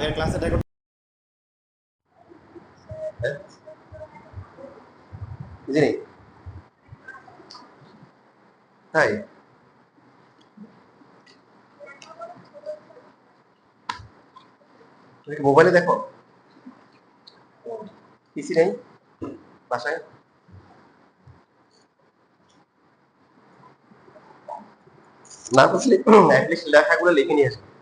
আগের ক্লাসে রেকর্ড বুঝিনি তাই তুমি কি মোবাইলে দেখো পিসি নেই বাসায় না বুঝলে অ্যাটলিস্ট লেখাগুলো লিখে নিয়ে আসবে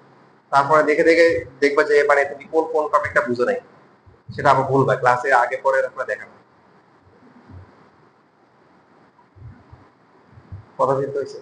তারপরে দেখে দেখে দেখবা যে মানে তুমি কোন কোন টপিকটা বুঝো নাই সেটা আবার ভুলবা ক্লাসে আগে পরে আপনারা দেখাবো কথা বলতে হয়েছে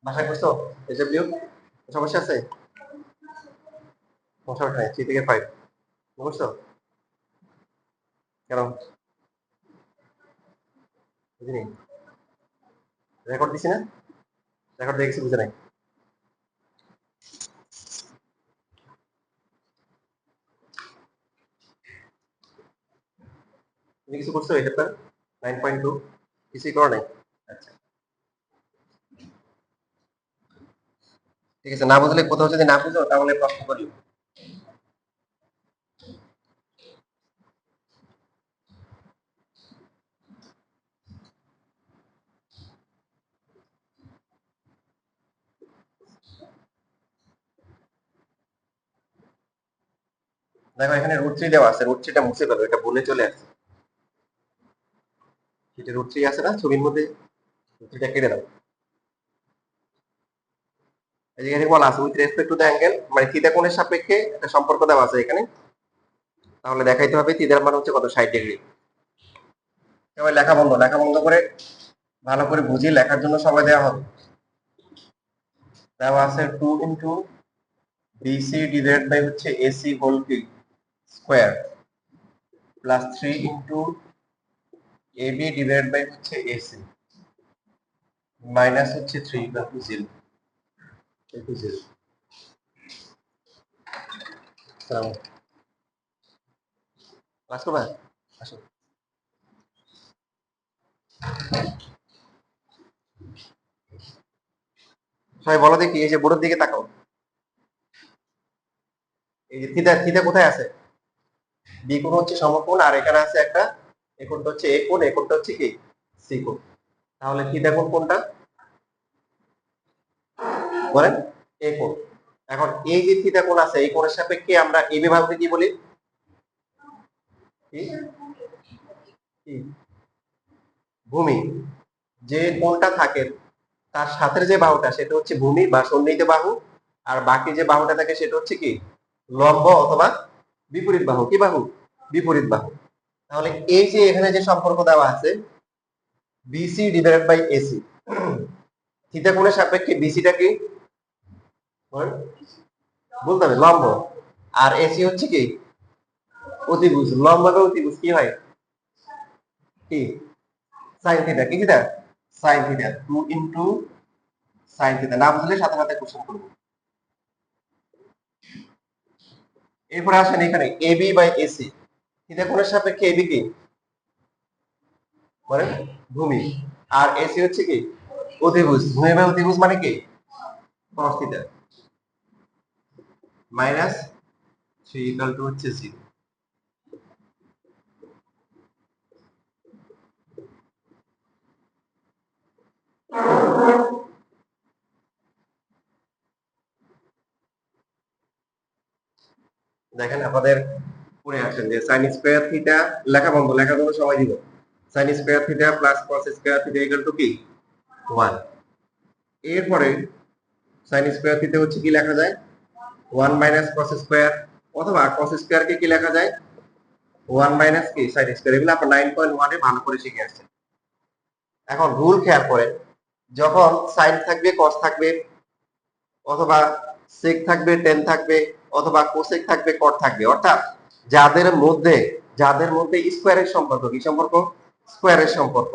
বাসায় করছো এসডব্লিউ সমস্যা আছে সমস্যা নাই 3 থেকে 5 বুঝছো কেন বুঝিনি রেকর্ড দিছি না রেকর্ড দেখেছি বুঝে নাই তুমি কিছু করছো এই চ্যাপ্টার 9.2 কিছুই করো নাই আচ্ছা ঠিক আছে না বুঝলে কোথাও যদি না বুঝো তাহলে প্রশ্ন করি দেখো এখানে √3 দেওয়া আছে √3টা মুছে ফেলো এটা বলে চলে আসছে সেটা √3 আছে না ছবির মধ্যে √3টা কেটে দাও এই যে এখানে বলা আছে with respect to the angle মানে থিটা কোণের সাপেক্ষে একটা সম্পর্ক দেওয়া আছে এখানে তাহলে দেখাইতে হবে থিটার মান হচ্ছে কত 60 ডিগ্রি এবার লেখা বন্ধ করে ভালো করে বুঝি লেখার জন্য সময় দেওয়া হবে দেওয়া আছে 2 ইনটু বিসি ডিভাইডেড বাই হচ্ছে AC whole cube square plus 3 into AB divided by হচ্ছে এসি মাইনাস হচ্ছে 3 ইকুয়াল টু 0 টু 0 ক্লাস করবা আসো সবাই বলো দেখি এই যে বোর্ডের দিকে তাকাও এই যে থিটা থিটা কোথায় আছে বি কোণ হচ্ছে সমকোণ আর এখানে আছে একটা এ কোণটা হচ্ছে এ কোণ এ কোণটা হচ্ছে কি সি কোণ তাহলে থিটা কোণ কোনটা বলেন এ কোণ এখন এই যে থিটা কোণ আছে এই কোণের সাপেক্ষে আমরা এ বিভাগকে কি বলি কি ভূমি যে কোণটা থাকে তার সাথে যে বাহুটা সেটা হচ্ছে ভূমি বা সন্নিহিত বাহু আর বাকি যে বাহুটা থাকে সেটা হচ্ছে কি লম্ব অথবা বিপরীত বাহু কি বাহু বিপরীত বাহু তাহলে এই যে এখানে যে সম্পর্ক দেওয়া আছে BC divided by AC theta কোণের সাপেক্ষে বিসিটা কি বলতে হবে লম্ব আর এসি হচ্ছে কি অতিভুজ লম্ব এবং অতিভুজ কি হয় কি সাইন থিটা কি theta sine theta 2 into sine theta না বুঝলে সাথে সাথে কোশ্চেন করব এরপর আসেন এখানে এবি বাই এসি থিটা কোণের সাপেক্ষে এবি কি বলেন ভূমি আর এসি হচ্ছে কি অতিভুজ ভূমি বাই অতিভুজ মানে কি cos theta minus 3 equal to হচ্ছে 0 দেখেন আমাদের পড়ে আসেন যে sin স্কয়ার থিটা লেখা বন্ধ লেখার জন্য সময় দিব sin square theta plus cos square theta equal to কি 1 এরপরে সাইন স্কোয়ার থিটা হচ্ছে কি লেখা যায় 1 মাইনাস কস স্কোয়ার, অথবা কস স্কোয়ার কে কি লেখা যায় 1 মাইনাস কি সাইন স্কোয়ার। এগুলো আপনার 9.1 এ ভালো করে শিখে আসছেন। এখন রুল খেয়াল করেন, যখন সাইন থাকবে কস থাকবে অথবা সেক থাকবে টেন থাকবে অথবা কোসেক থাকবে কট থাকবে, অর্থাৎ যাদের মধ্যে স্কোয়ারের সম্পর্ক, কি সম্পর্ক স্কোয়ারের সম্পর্ক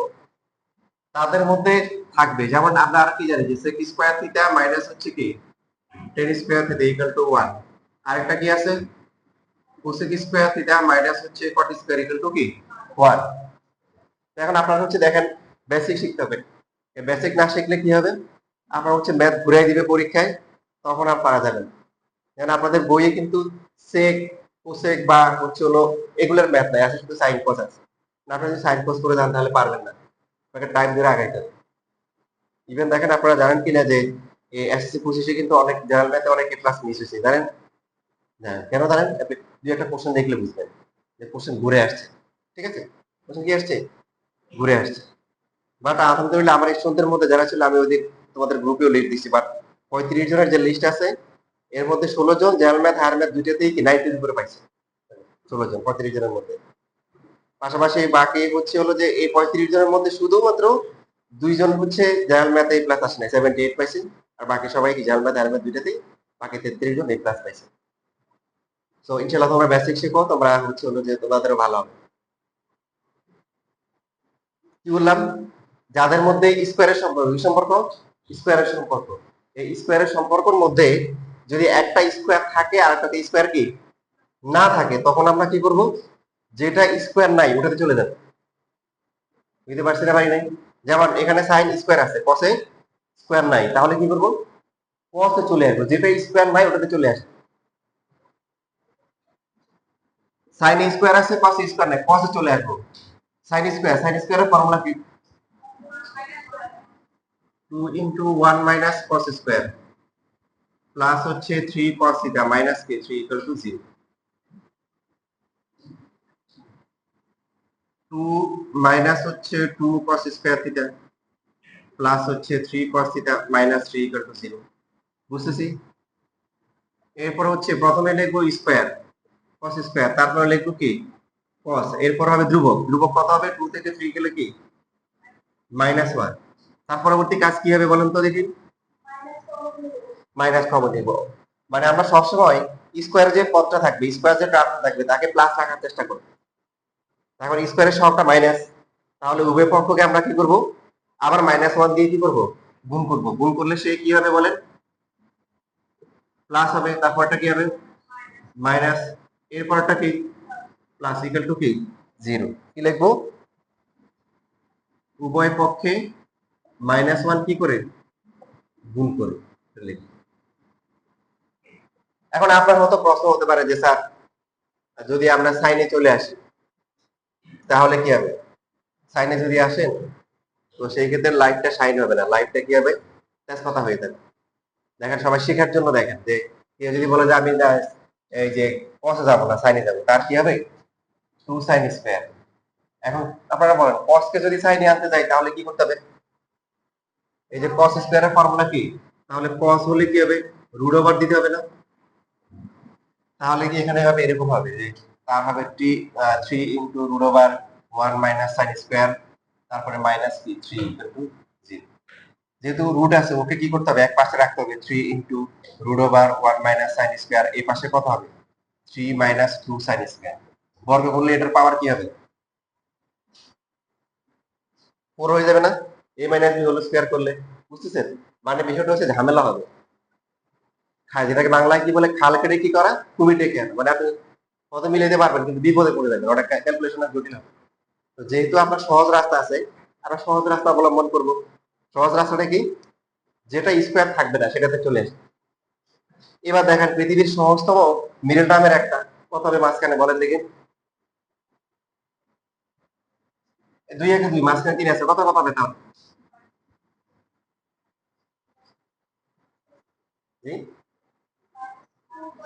তাদের মধ্যে থাকবে। যেমন আমরা আর কি জানি যে sec স্কয়ার থিটা মাইনাস হচ্ছে কি tan square theta equal two 1। আরেকটা কি আছে cosec স্কয়ার থিটা মাইনাস হচ্ছে cot স্কয়ার ইকুয়াল টু কি 1। এখন আপনারা হচ্ছে দেখেন বেসিক শিখতে হবে, এই বেসিক না শিখলে কি হবে, আপনারা হচ্ছে ম্যাথ ঘুরাই দিবে পরীক্ষায়, তখন আর পারা যাবে না। যেন আপনাদের বইয়ে কিন্তু sec cosec বা হচ্ছে হলো এগুলোর ম্যাথ নাই, আছে শুধু sin cos আছে। না আপনি যদি sin cos করে যান তাহলে পারবেন না, আপনাকে টাইম ধরে আগাইতে হবে। ইভেন দেখেন আপনারা জানেন কিনা যে এই এসএসসি 25 কিন্তু অনেক জেনারেল ম্যাথে অনেক ক্লাস মিস হয়েছে, জানেন? হ্যাঁ, কেন জানেন? আপনি দুই একটা কোশ্চেন দেখলে বুঝবেন যে কোশ্চেন ঘুরে আসছে। ঠিক আছে, কোশ্চেন কি আসছে, ঘুরে আসছে। বাট আলহামদুলিল্লাহ আমার স্টুডেন্টদের মধ্যে যারা ছিল, আমি ওদের তোমাদের গ্রুপেও লিড দিচ্ছি, বাট 35 জনের যে লিস্ট আছে এর মধ্যে 16 জন জেনারেল ম্যাথ হায়ার ম্যাথ দুইটাতেই কি 90 উপরে পাইছে। 16 জন 35 জনের মধ্যে। পাশাপাশি বাকি হচ্ছে হলো যে এই 35 জনের মধ্যে শুধুমাত্র দুইজন হচ্ছে জেনারেল ম্যাথে এ প্লাস আসে নাই, 78 পাইছে। আর বাকি সবাই কি জেনারেল ম্যাথ হায়ার ম্যাথ দুইটাতেই, বাকি 33 জন এ প্লাস পাইছে। সো ইনশাআল্লাহ তোমরা বেসিক শিখো, তোমরা হচ্ছে হলো যে তোমাদেরও ভালো হবে। কি বললাম, যাদের মধ্যে স্কোয়ারের সম্পর্ক, কি সম্পর্ক স্কোয়ারের সম্পর্ক, এই স্কোয়ারের সম্পর্কের মধ্যে যদি একটা স্কোয়ার থাকে আর একটা স্কোয়ার কি না থাকে, তখন আমরা কি করব, যেটা স্কোয়ার নাই ওটাতে চলে যাবে। বুঝতে পারছি না ভাই নাই? যেমন এখানে সাইন স্কোয়ার আছে, কসে স্কোয়ার নাই, তাহলে কি করব, কসে চলে আসবো, যেটা স্কোয়ার নাই ওটাতে চলে আসবে। সাইন স্কোয়ার আছে কস স্কোয়ার নাই, কসে চলে আসবো। সাইন স্কোয়ারের ফর্মুলা কি 2 into 1 minus cos square plus হচ্ছে 3 cos theta minus K 3 equal to 0। 2 minus হচ্ছে 2 cos স্কয়ার থিটা প্লাস হচ্ছে 3 cos theta minus 3 equal to 0। বুঝতেছি? এরপর হচ্ছে প্রথমে লিখবো স্কয়ার cos স্কয়ার, তারপর লিখবো কি cos, এরপর হবে ধ্রুবক, ধ্রুবক কত হবে 2 থেকে 3 গেলে কি -1। তার পরবর্তী কাজ কি হবে বলেন তো দেখি, মাইনাস কমন নিব। মানে আমরা সবসময় স্কয়ার যে পদটা থাকবে, স্কয়ার যে টার্মটা থাকবে তাকে প্লাস রাখার চেষ্টা করব। এখন স্কয়ারের সবটা মাইনাস, তাহলে উভয় পক্ষকে আমরা কি করব, আবার -1 দিয়ে কি করব, গুণ করব। গুণ করলে সে কি হবে বলেন, প্লাস হবে, তারপরটা কি হবে মাইনাস, এরপরটা কি প্লাস ইকুয়াল টু কি 0। কি লিখবো, উভয় পক্ষে -1 কি করে গুণ করে লিখব। এখন আপনার মতো প্রশ্ন হতে পারে যে স্যার যদি আমরা সাইনে চলে আসি তাহলে কি হবে, সাইনে যদি আসেন তো সেই ক্ষেত্রে লাইটটা শাইন হবে না, লাইটটা কি হবে তেজ কথা হয়ে যাবে। দেখেন সবাই শেখার জন্য দেখেন যে কেউ যদি বলে যে আমি এই যে কসে যাবো না সাইনে যাবো, তার কি হবে 2 সাইন স্কয়ার। এখন আপনারা বলেন কস কে যদি সাইনে আনতে যাই তাহলে কি করতে হবে, এই যে কস স্কয়ারের ফর্মুলা কি, তাহলে কস হলে কি হবে রুট ওভার দিতে হবে না, তাহলে কি এখানে হবে এরকম হবে যে তার হবে 3 into root over 1 minus sine square, তারপরে মাইনাস কি 3 ইকুয়াল টু 0। যেহেতু রুট আছে ওকে কি করতে হবে এক পাশে রাখতে হবে, 3 into root over 1 minus sine square, এই পাশে কত হবে 3 মাইনাস 2 সাইন স্কয়ার। বর্গ করলে এটার পাওয়ার কি হবে 4 হয়ে যাবে না, a minus b whole square করলে। বুঝতেছেন, মানে বিষয়টা হচ্ছে ঝামেলা হবে, যেটাকে বাংলায় কি বলে খাল কেটে কি করা, কুমির ডেকে আনা। মানে আপনি কত মিলাইতে পারবেন কিন্তু বিপদে পড়ে যাবেন, ওটা ক্যালকুলেশনের জটিল হবে। তো যেহেতু আপনার সহজ রাস্তা আছে, আমরা সহজ রাস্তা অবলম্বন করব। সহজ রাস্তাটা কি, যেটা স্কয়ার থাকবে না সেটাতে চলে আসবে। এবার দেখেন পৃথিবীর সহজতম মিডল টার্মের একটা কত হবে মাঝখানে বলেন দেখি, 2 একে 2 মাঝখানে 3 আছে, কত কত হবে তাহলে জি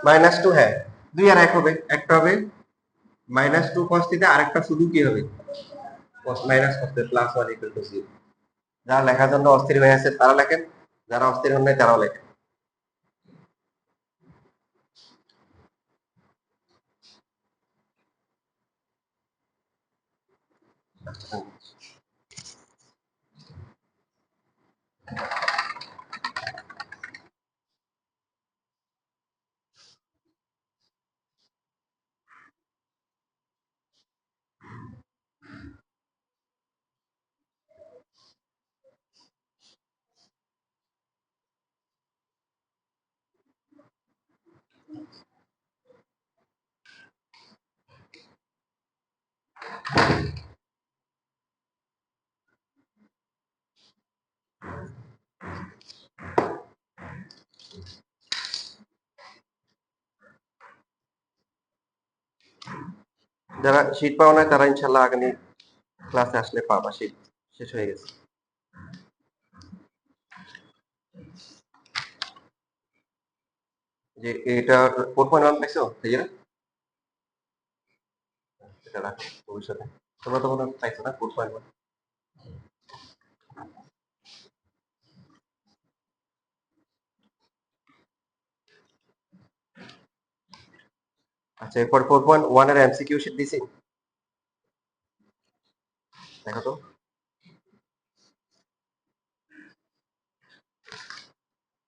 -2, হ্যাঁ 2 আর 1 হবে, একটা হবে -2 cos থিটা, আরেকটা শুধু কি হবে cos minus cos plus 1 equal to 0। যারা লেখার জন্য অস্থির হয়ে আছে তারা লেখেন, যারা অস্থির হন নাই তারাও লেখেন। যারা শীট পাওয়া নাই তারা ইনশাল্লাহ আগামী ক্লাসে আসলে পাবা, শীট শেষ হয়ে গেছে। যে এটা 4.1 পাইছো তাই না? এটা রাখো ভবিষ্যতে, তোমরা তো মনে হয় পাইছো না 4.1? আচ্ছা, এরপর 4.1 এর এমসিকিউ শিট দিছি, দেখো তো।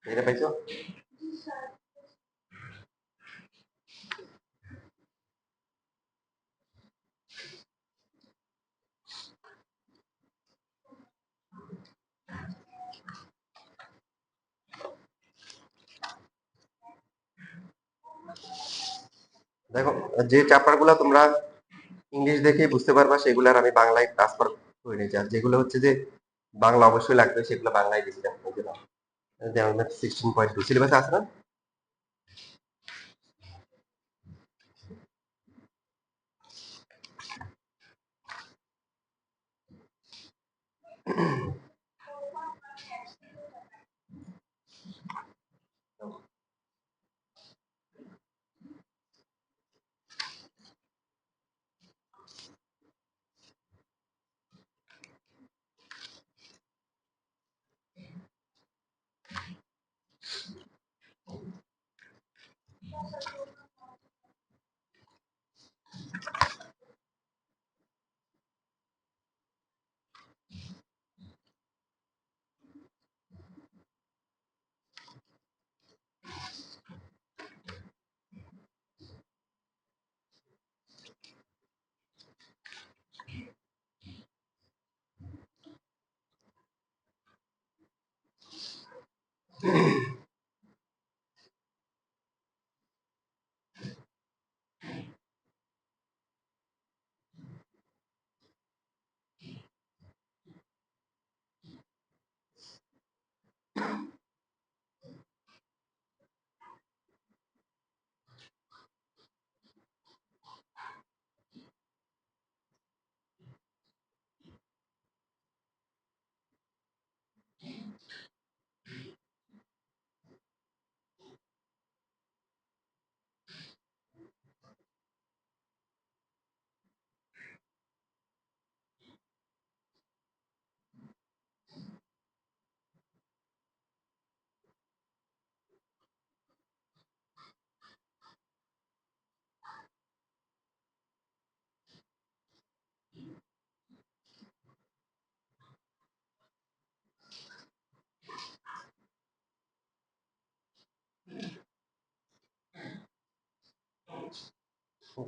এটা পাইছো? দেখো, যে চ্যাপ্টার গুলা তোমরা ইংলিশ দেখে বুঝতে পারবা সেগুলার আমি বাংলায় ট্রান্সফার করে নিয়েছি, আর যেগুলো হচ্ছে যে বাংলা অবশ্যই লাগবে সেগুলো বাংলায় দিচ্ছি। যেমন 16.2 সিলেবাসে আছে না?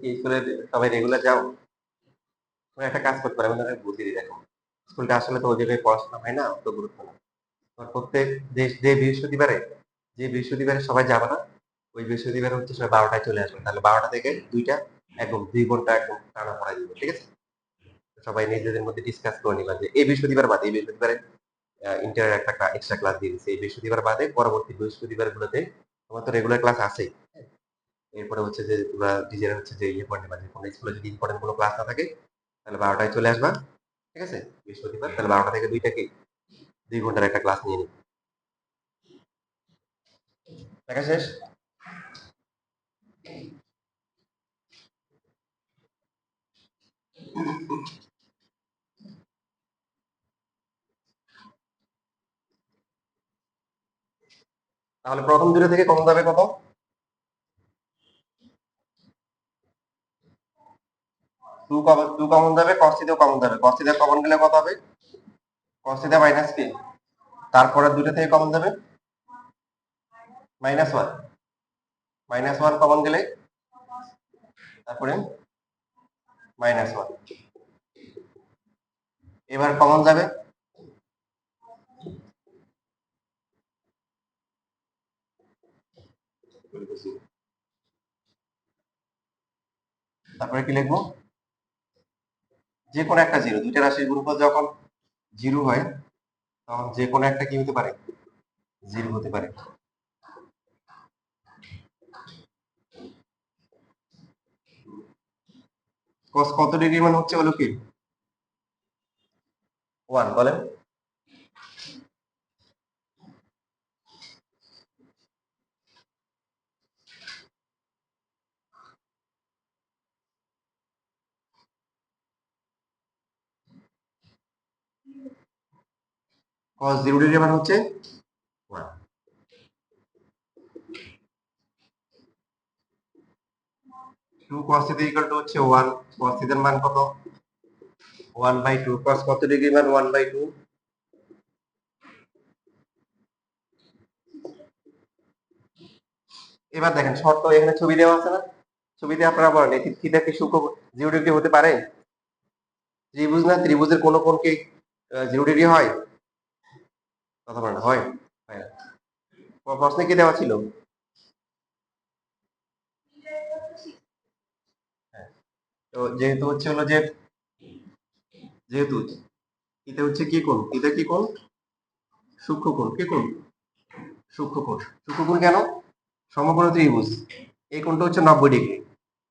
কি স্কুলে সবাই রেগুলার যাও? তোমরা একটা কাজ করতে পারো, আমি তোমাকে বুদ্ধি দিই, দেখো স্কুলটা আসলে তো ওই জায়গায় পড়াশোনা হয় না, অত গুরুত্ব না। তোমার প্রত্যেক যে বৃহস্পতিবারে, যে বৃহস্পতিবারে সবাই যাবে না, ওই বৃহস্পতিবারে হচ্ছে সবাই 12টায় চলে আসবে, তাহলে 12টা থেকে 2টা, একদম 2 ঘন্টা একদম টানা পড়াই দিবে, ঠিক আছে? সবাই নিজেদের মধ্যে ডিসকাস করে নিবা যে এই বৃহস্পতিবার বাদে, এই বৃহস্পতিবারে ইন্টারের একটা এক্সট্রা ক্লাস দিয়ে দিচ্ছে, এই বৃহস্পতিবার বাদে পরবর্তী বৃহস্পতিবার গুলোতে তোমার তো রেগুলার ক্লাস আছেই। এরপরে হচ্ছে যে তোমরা নিজেরা হচ্ছে যে ইয়ে করে নেবা যে কোনো স্কুলে যদি ইম্পর্টেন্ট কোনো ক্লাস না থাকে তাহলে 12টায় চলে আসবা, ঠিক আছে? বৃহস্পতিবার তাহলে 12টা থেকে 2টা কি 2 ঘন্টার একটা ক্লাস নিয়ে নিবা। দেখা শেষ? তাহলে প্রথম দুটো থেকে কম যাবে কত? টু কমন যাবে, cos থিটা কমন যাবে, cos থিটা কমন গেলে কত হবে? cos থিটা মাইনাস কি, তারপরে দুটো থেকে কমন যাবে -1, -1 কমন গেলে তারপরে -1, এবার কমন যাবে তারপরে কি লিখবো, যে কোনো একটা জিরো, দুইটা রাশির গুণফল যখন জিরো হয় তখন যে কোনো একটা কি হতে পারে, জিরো হতে পারে। cos কত ডিগ্রি মানে হচ্ছে হলো কি 1, বলেন। cos 0 ডিগ্রি মানে হচ্ছে 1। 2 cos থিটা ইকুয়াল টু হচ্ছে 1, cos থিটার মান কত, 1/2, cos কত ডিগ্রি মান 1/2। এবার দেখেন শর্ত, এখানে ছবি দেওয়া আছে না, ছবিতে আপনারা বলেন এই থিটা কি সূক্ষ্ম 0 ডিগ্রি হতে পারে? ত্রিভুজ না, ত্রিভুজের কোন কোণ কি 0 ডিগ্রি হয়? কথা বলেন, হয়? হয় না। প্রশ্নে কি দেওয়া ছিল? হ্যাঁ। তো যেহেতু হচ্ছে হলো যে, যেহেতু এটা হচ্ছে কি কোণ, এটা কি কোণ, সূক্ষ্ম কোণ, কি কোণ, সূক্ষ্ম কোণ। সূক্ষ্ম কোণ কেন? সমকোণ ত্রিভুজ, এই কোণটা হচ্ছে 90 ডিগ্রি,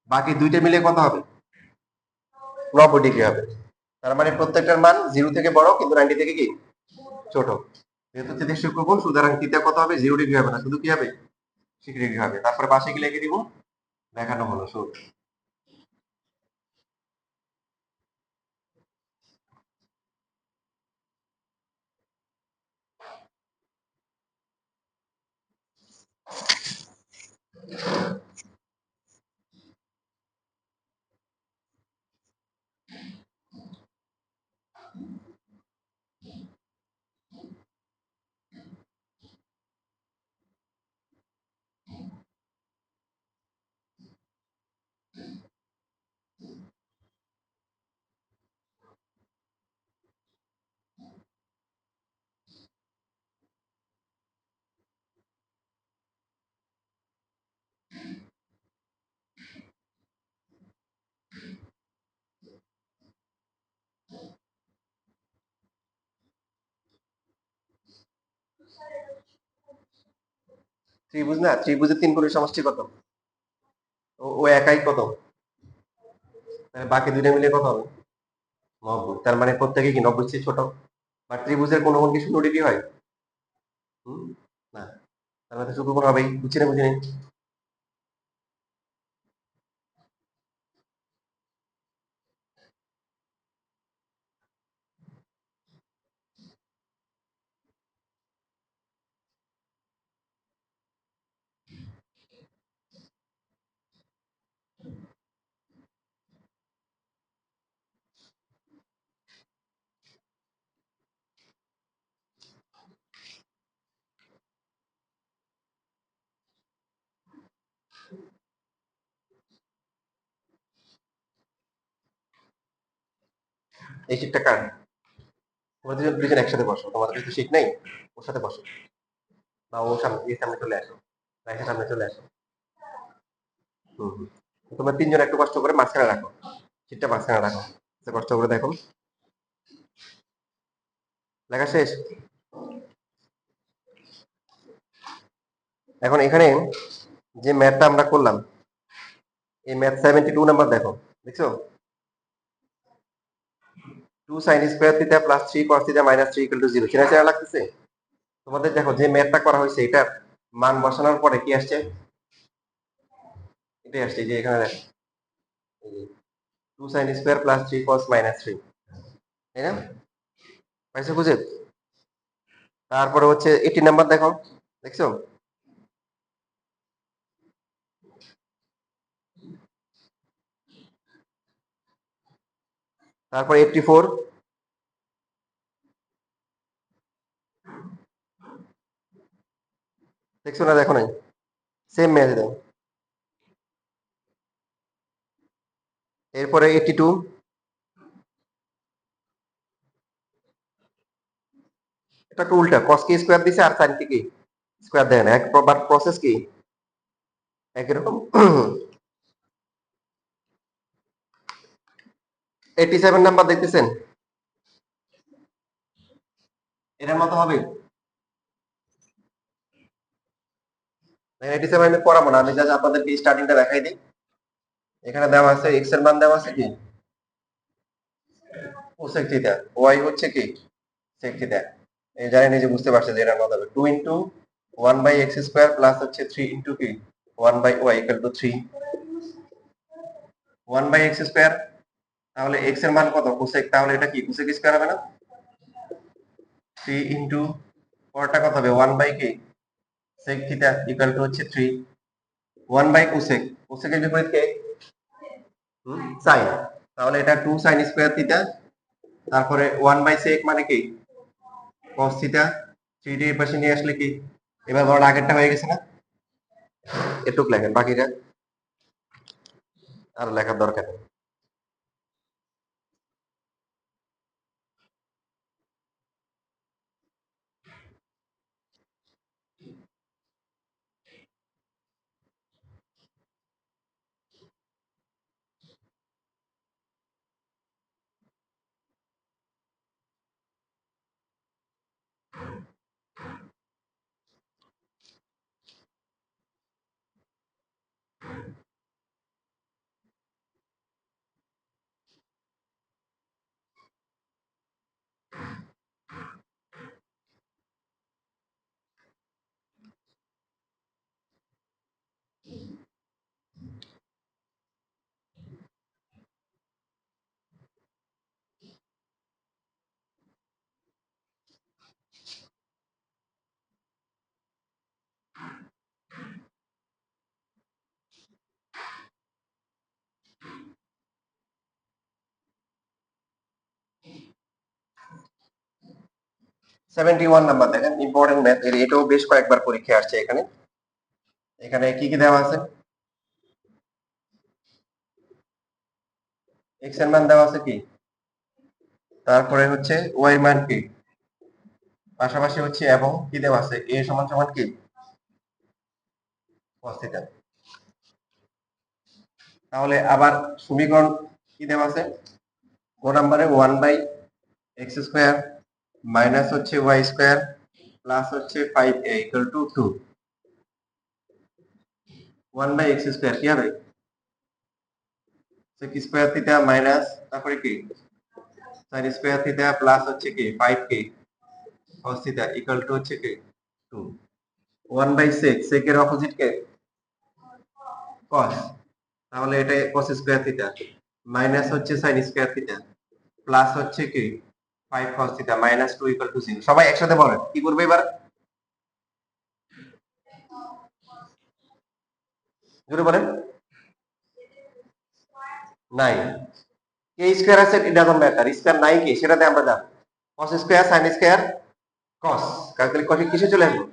বাকি দুইটা মিলে কত হবে, 90 ডিগ্রি হবে। তার মানে প্রত্যেকটার মান 0 থেকে বড় কিন্তু 90 থেকে কি ছোট। যেহেতু থিটা সূক্ষ্ম কোণ, সুতরাং থিটা কত হবে, 0 ডিগ্রি হবে না, শুধু কি হবে, 6 ডিগ্রি হবে। তারপরে পাশে কি লিখে দিব, দেখানো হলো শুধু। ত্রিভুজ না, ত্রিভুজের 3 কোণের সমষ্টি কত, ও একাই কত, তাহলে বাকি দুইটা মিলে কত হবে, 90। তার মানে প্রত্যেকে কি 90 চেয়ে ছোট। বা ত্রিভুজের কোন কোণ কি 0 ডিগ্রি হয়? না। তার মানে সূক্ষ্ম কোণ হবেই, বুঝছি না, বুঝিনি? এই শীটটা কার? তোমরা দুজন একসাথে বসো, তোমাদের কিছু শীট নেই, ওর সাথে বসো, বা ও সামনে, এই সামনে চলে আসো, রাইসের সামনে চলে আসো। হুম হুম। তোমরা তিনজন একটু কষ্ট করে মাঝখানে রাখো, শীটটা মাঝখানে রাখো, কষ্ট করে দেখো। লেখা শেষ? এখন এখানে যে ম্যাথটা আমরা করলাম, এই ম্যাথ 72 নাম্বার দেখো, দেখছো? 2 sin square theta plus 3 cos theta minus 3 equal to 0, চেনা চেনা লাগতেছে? তোমাদের দেখো যে ম্যাথটা করা হয়েছে, এটা মান বসানোর পরে কি আসছে, এটাই আসছে, এই যে এখানে দেখো, 2 sin square plus 3 cos minus 3, তাই না? পাইছো বুঝে? তারপরে হচ্ছে 80 নাম্বার দেখো, দেখছো? তারপর 84 দেখছো না, দেখো নাই? সেম ম্যাচ দাও। এরপরে 82, এটা একটু উল্টা, cos কে স্কয়ার দিছে আর sin কে কি স্কয়ার দেয় না, এক বাট প্রসেস কি একই রকম। 87 নাম্বার দেখতেছেন, এটার মতো হবে। 87 আমি পড়াবো না, আমি জাস্ট আপনাদেরকে স্টার্টিংটা দেখাই দিই। এখানে দেওয়া আছে x এর মান দেওয়া আছে কি কোসেক থিটা, y হচ্ছে কি সেক থিটা। এই জানি নিজে বুঝতে পারছে যে এটার মতো হবে 2 into 1 by x square plus হচ্ছে 3 ইনটু কি 1 by y equal to 3। 1 by x square, তাহলে x এর মান কত কোসেক, তাহলে এটা কি কোসেক স্কয়ার হবে না। 3 ইনটু পরটা কত হবে 1 বাই কি সেক থিটা ইকুয়াল টু হচ্ছে 3। 1 বাই কোসেক, কোসেকের বিপরীত কে সাইন, তাহলে এটা 2 সাইন স্কয়ার থিটা, তারপরে 1 বাই সেক মানে কি cos থিটা, 3 ডি এর পাশে নিয়ে আসলে কি, এবার বড় আগেরটা হয়ে গেছে না, এটুক লেখেন, বাকিটা আর লেখার দরকার নেই। সেভেন্টি ওয়ান নাম্বার দেখেন, ইম্পর্টেন্ট ম্যাথ, এটাও বেশ কয়েকবার পরীক্ষায় আসছে। এখানে এখানে কি কি দেওয়া আছে, এক্স এর মান দেওয়া আছে কি, তারপরে হচ্ছে ওয়াই মান কি, পাশাপাশি হচ্ছে এবং কি দেওয়া আছে এ সমান সমান কি cos থিটা। তাহলে আবার সমীকরণ কি দেওয়া আছে, ক নম্বরে 1 বাই এক্স স্কয়ার মাইনাস হচ্ছে ওয়াই স্কয়ার প্লাস হচ্ছে 5a equal to 2। 1 by x square কি হবে sec স্কয়ার থিটা মাইনাস তারপরে কি sin স্কয়ার থিটা প্লাস হচ্ছে কি 5k cos theta equal to হচ্ছে কি 2। 1 বাই sec, sec এর অপোজিট কে cos, তাহলে এটা cos স্কয়ার থিটা মাইনাস হচ্ছে sin স্কয়ার থিটা প্লাস হচ্ছে কি 5 cos theta minus 2 equal to 0। সবাই একসাথে বলেন কি করবে এবার, জোরে বলেন। নাই, কে স্কয়ার আছে ইট ডাজন্ট ম্যাটার, স্কয়ার নাই কি সেটাতে আমরা যাব cos square sin square cos, তাহলে cos কিসে চলে আসবো,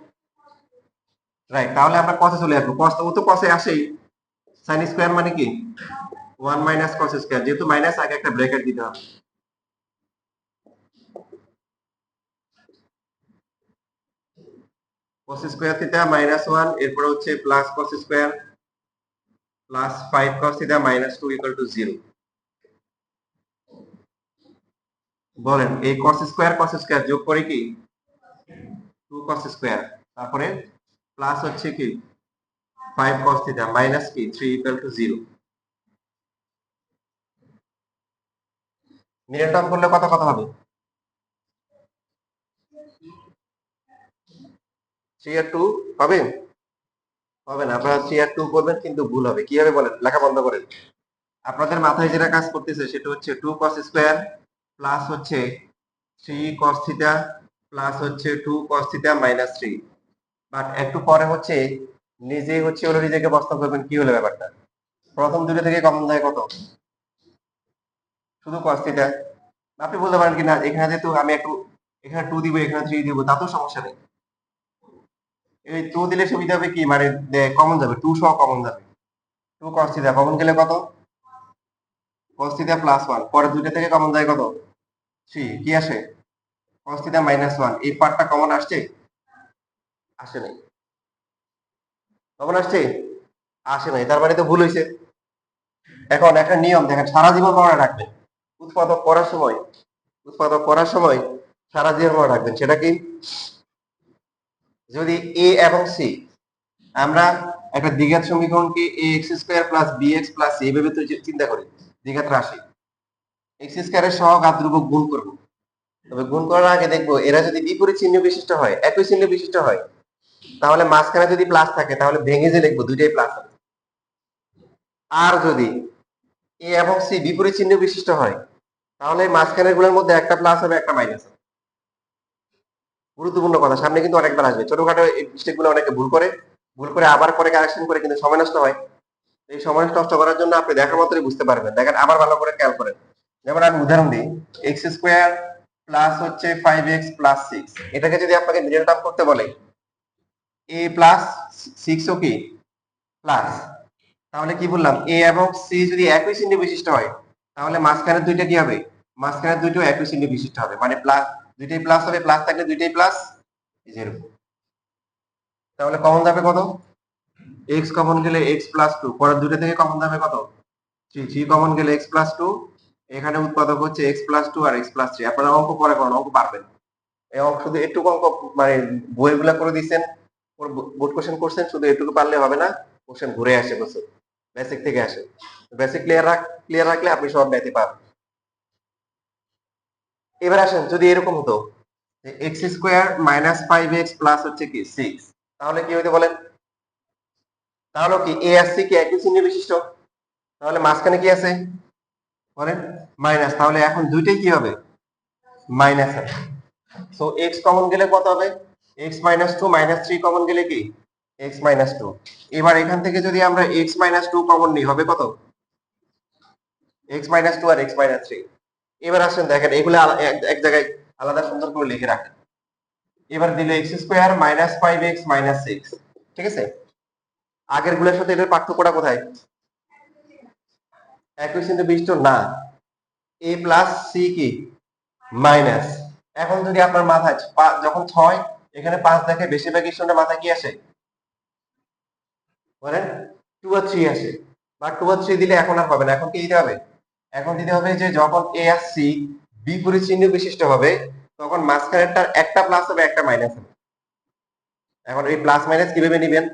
রাইট, তাহলে আমরা cos এ চলে আসবো, cos তো cos এ আসেই, sin স্কয়ার মানে কি 1 মাইনাস cos স্কয়ার, যেহেতু মাইনাস আগে একটা ব্র্যাকেট দিতে হবে। cos স্কয়ার থিটা মাইনাস 1, এরপর হচ্ছে plus cos square plus 5 cos theta minus 2 equal to 0। বলেন এই cos স্কয়ার যোগ করে কি 2 cos স্কয়ার, তারপরে প্লাস হচ্ছে কি 5 cos থিটা মাইনাস কি 3 ইকুয়াল টু 0। মিডল টার্ম করলে কত কত হবে, 3 আর 2 হবে, হবে না, আপনারা 3 আর 2 করবেন কিন্তু ভুল হবে, কি হবে বলেন, লেখা বন্ধ করেন। আপনাদের মাথায় যেটা কাজ করতেছে সেটা হচ্ছে 2 cos স্কয়ার প্লাস হচ্ছে 3 cos থিটা প্লাস হচ্ছে 2 cos থিটা মাইনাস 3। বাট একটু পরে হচ্ছে নিজেই হচ্ছে হলো নিজেকে প্রশ্ন করবেন কি হলো ব্যাপারটা, প্রথম দুটো থেকে কমন যায় কত, শুধু cos থিটা, আপনি বলতে পারেন কি না এখানে যেহেতু আমি একটু এখানে 2 দিব এখানে 3 দিব তাতেও সমস্যা নেই। এই 2 দিলে সুবিধা হবে কি মানে কমন যাবে 2 সহ কমন যাবে। 2 cos থিটা কমন গেলে কত? cos থিটা প্লাস 1 পরে দুইটা থেকে কমন যায় কত? 3 কি আসে? cos থিটা মাইনাস 1 এই পার্টটা কমন আসছে? আসে নাই। কমন আসছে? আসে নাই, তার মানে তো ভুল হইছে। এখন একটা নিয়ম দেখেন, সারা জীবন মনে রাখবেন। উৎপাদক করার সময় উৎপাদক করার সময় সারা জীবন মনে রাখবেন, সেটা কি? যদি এ এবং সি আমরা একটা দ্বিঘাত সমীকরণকে A X square plus B X plus C এভাবে তো চিন্তা করি, দ্বিঘাত রাশি এক্স স্কোয়ারের সহগ আর ধ্রুবক গুণ করব। তবে গুণ করার আগে দেখবো এরা যদি বিপরীত চিহ্ন বিশিষ্ট হয়, একই চিহ্ন বিশিষ্ট হয়, তাহলে মাঝখানে যদি প্লাস থাকে তাহলে ভেঙে যে লিখবো দুইটাই প্লাস হবে। আর যদি এ এবং সি বিপরীত চিহ্ন বিশিষ্ট হয়, তাহলে মাঝখানের গুলোর মধ্যে একটা প্লাস হবে একটা মাইনাস হবে। গুরুত্বপূর্ণ কথা, সামনে কিন্তু অনেকবার আসবে। ছোটখাটো এই মিস্টেক গুলো অনেকে ভুল করে আবার পরে কারেকশন করে, কিন্তু সময় নষ্ট হয়। এই সময় নষ্ট করার জন্য আপনি দেখার মাত্রই বুঝতে পারবেন। দেখেন আবার ভালো করে খেয়াল করেন। যেমন আমি উদাহরণ দিই, এক্স স্কোয়ার প্লাস হচ্ছে 5x প্লাস 6, এটাকে যদি আপনাকে মিডল টার্ম করতে বলে এ প্লাস 6 ও কি প্লাস, তাহলে কি বললাম এ এবং সি যদি একই চিহ্ন বিশিষ্ট হয়, তাহলে মাঝখানে দুইটা কি হবে? মাঝখানে দুইটাও একই চিহ্ন বিশিষ্ট হবে, মানে প্লাস দুইটাই প্লাস হবে, প্লাস থাকলে দুইটাই প্লাস, যেরকম। তাহলে কমন যাবে কত? এক্স কমন গেলে এক্স প্লাস 2, পরের দুইটা থেকে কমন যাবে কত? 3, 3 কমন গেলে এক্স প্লাস 2, এখানে উৎপাদক হচ্ছে এক্স প্লাস 2 আর এক্স প্লাস 3। আপনারা অঙ্ক পরে করেন, অঙ্ক পারবেন। এই অঙ্ক শুধু একটু অঙ্ক মানে বইগুলা করে দিচ্ছেন, বোর্ড কোশ্চেন করছেন, শুধু এটুকু পারলে হবে না, কোশ্চেন ঘুরে আসে বছর, বেসিক থেকে আসে। বেসিক ক্লিয়ার রাখলে আপনি সব ম্যাথে পাবেন। এবার আসেন, যদি এরকম হতো যে x square minus 5x plus হচ্ছে কি 6, তাহলে কি হইতে বলেন? তাহলে কি এ আর সি কি একই চিহ্ন বিশিষ্ট? তাহলে মাঝখানে কি আছে বলেন? মাইনাস। তাহলে এখন দুইটাই কি হবে? মাইনাস হবে। সো এক্স কমন গেলে কত হবে? এক্স মাইনাস 2, মাইনাস 3 কমন গেলে কি এক্স মাইনাস 2। এবার এখান থেকে যদি আমরা এক্স মাইনাস 2 কমন নিই, হবে কত? এক্স মাইনাস 2 আর এক্স মাইনাস 3। এবার আসেন দেখেন এগুলো এক জায়গায় আলাদা সুন্দর করে লিখে রাখেন। এবার দিলে x square minus 5x minus 6, ঠিক আছে? আগের গুলোর সাথে এটার পার্থক্যটা কোথায়? একই চিহ্ন বিশিষ্ট না, এ প্লাস সি কি মাইনাস। এখন যদি আপনার মাথায় যখন 6 এখানে 5 দেখে, বেশিরভাগ স্টুডেন্টের মাথায় কি আসে বলেন? 2 আর 3 আসে। বা 2 আর 3 দিলে এখন আর হবে না, এখন কি দিতে হবে? এখন দিতে হবে যে যখন এ আর সি বিপরীত চিহ্ন বিশিষ্ট হবে, তখন মাঝখানেরটার একটা প্লাস হবে একটা মাইনাস হবে। এখন এই প্লাস মাইনাস কিভাবে নেবেন?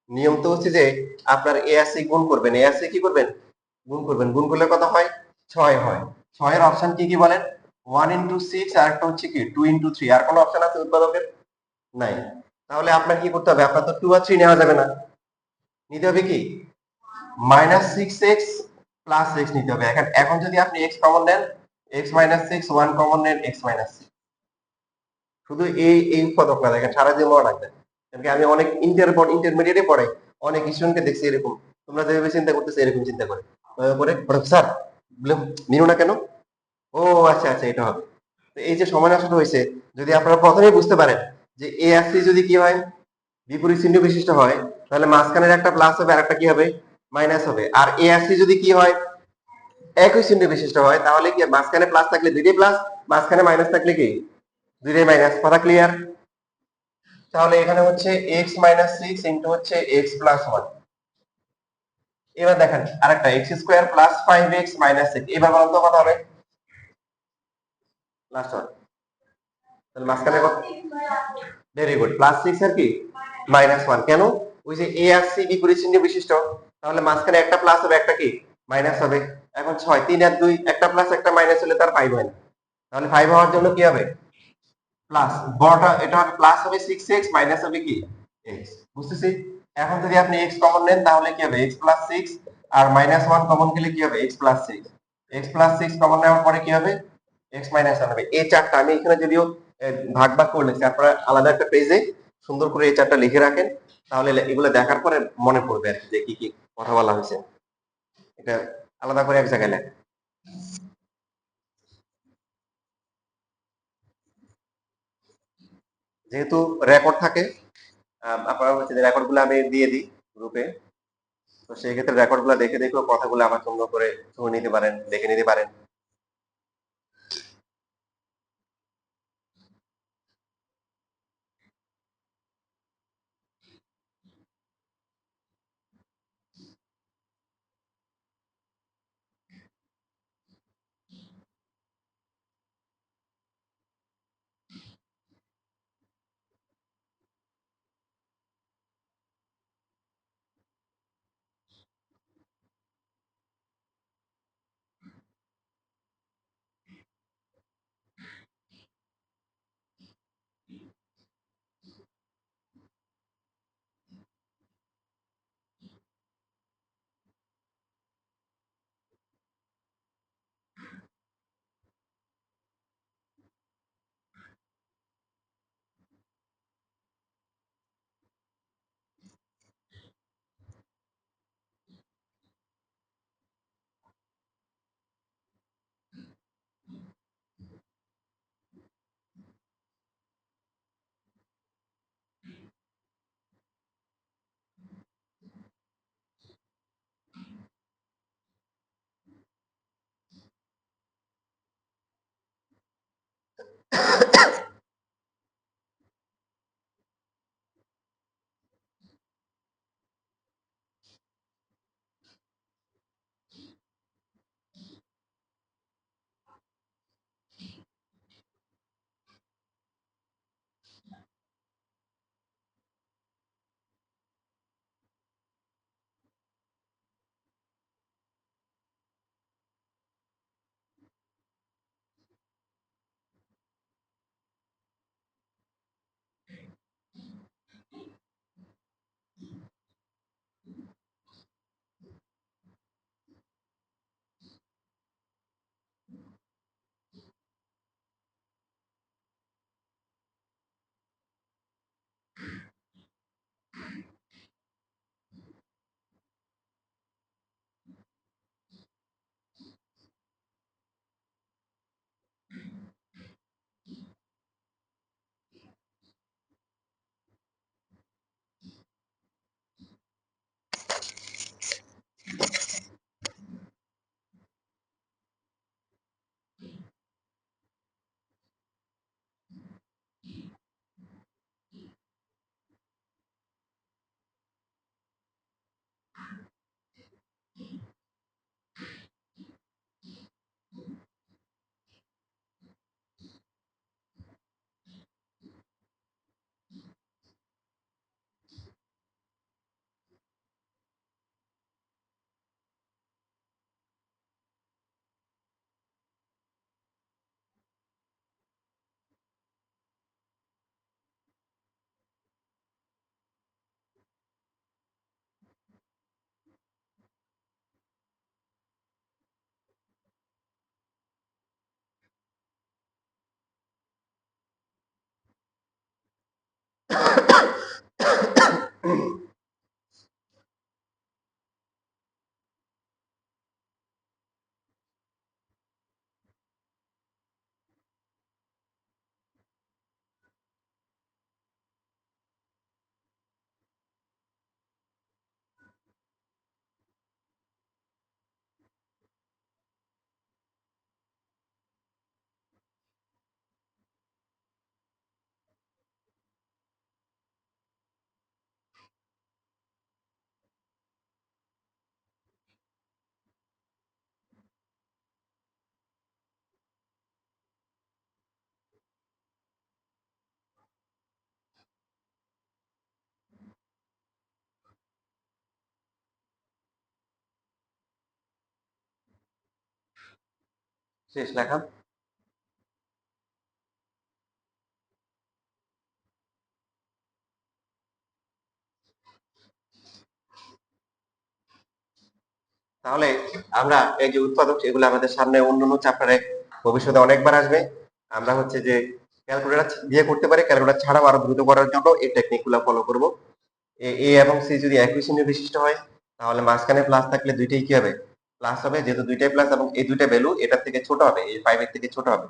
নিয়ম তো হচ্ছে যে আপনার এ আর সি গুণ করবেন, এ আর সি কি করবেন? গুণ করবেন। গুণ করলে কত হয়? 6 হয়। 6 এর অপশন কি কি বলেন? 1 ইনটু 6 আর একটা হচ্ছে কি 2 ইনটু 3। আর কোনো অপশন আছে উৎপাদকের? নাই। তাহলে আপনার কি করতে হবে? আপনার তো 2 আর 3 নেওয়া যাবে না, নিতে হবে কি মাইনাস 6x প্লাস x নিতে হবে। এখন এখন যদি আপনি x কমন নেন, x মাইনাস 6, 1 কমন নেন x মাইনাস 6। শুধু এই উৎপাদক না, দেখেন সারা জীবন মনে রাখবেন। কারণ কি আমি অনেক ইন্টারমিডিয়েটে পড়ে অনেক স্টুডেন্টকে দেখছি এরকম, তোমরা যেভাবে চিন্তা করতেছো এরকম চিন্তা করে স্যার মিনু না কেন? ও আচ্ছা আচ্ছা, এটা হবে। তো এই যে সময় নষ্ট হয়েছে, যদি আপনারা প্রথমেই বুঝতে পারেন যে এ আর সি যদি কি হয় বিপরীত চিহ্ন বিশিষ্ট হয়, তাহলে মাঝখানের একটা প্লাস হবে আর একটা কি হবে মাইনাস হবে। আর এ আর সি যদি কি হয় একই চিহ্ন বিশিষ্ট হয়, তাহলে কি মাঝখানে প্লাস থাকলে দুইটাই প্লাস, মাঝখানে মাইনাস থাকলে কি দুইটাই মাইনাস। কথা ক্লিয়ার? তাহলে এখানে হচ্ছে এক্স মাইনাস 6 ইনটু হচ্ছে এক্স প্লাস 1। এবার দেখেন আরেকটা x square plus 5x minus 6, এবার বলুন তো কত হবে? Last one. তাহলে মাঝখানে কত? ভেরি গুড, প্লাস 6 আর কি মাইনাস 1। কেন? ওই যে এ আর সি বিপরীত চিহ্ন বিশিষ্ট, তাহলে মাঝখানে একটা প্লাস হবে একটা কি মাইনাস হবে। এখন 6, 3 আর 2, একটা প্লাস একটা মাইনাস হলে তার 5 হয় না, তাহলে 5 হওয়ার জন্য কি হবে প্লাস। বড়টা এটা হবে প্লাস হবে 6x, মাইনাস হবে কি x। বুঝতেছি? এখন যদি আপনি x কমন নেন তাহলে কি হবে x প্লাস 6, আর মাইনাস 1 কমন গেলে কি হবে x plus 6। x plus 6 common নেওয়ার পরে কি হবে x মাইনাস 1 হবে। এই চারটা আমি এখানে যদিও ভাগ ভাগ করে লিখছি, আপনারা আলাদা একটা পেজে সুন্দর করে এই চারটা লিখে রাখেন, তাহলে এগুলো দেখার পরে মনে পড়বে আর কি যে কি কি কথা বলা হয়েছে। এটা আলাদা করে এক জায়গায় লেখেন। যেহেতু রেকর্ড থাকে, আপনারা হচ্ছে যে রেকর্ড গুলো আমি দিয়ে দিই গ্রুপে। তো সেই ক্ষেত্রে রেকর্ড গুলো দেখে দেখেও কথাগুলো আমার সুন্দর করে শুনে নিতে পারেন, দেখে নিতে পারেন। শেষ লেখা। তাহলে আমরা এই যে উৎপাদক, এগুলো আমাদের সামনে অন্যান্য চ্যাপ্টারে ভবিষ্যতে অনেকবার আসবে। আমরা হচ্ছে যে ক্যালকুলেটর দিয়ে করতে পারি, ক্যালকুলেটর ছাড়াও আরো দ্রুত করার জন্য এই টেকনিক গুলো ফলো করবো। এ এবং সি যদি একই চিহ্ন বিশিষ্ট হয়, তাহলে মাঝখানে প্লাস থাকলে দুইটাই কি হবে? প্লাস হবে, যেহেতু দুইটাই প্লাস এবং এই দুইটা ভ্যালু এটার থেকে ছোট হবে, এই 5 এর থেকে ছোট হবে।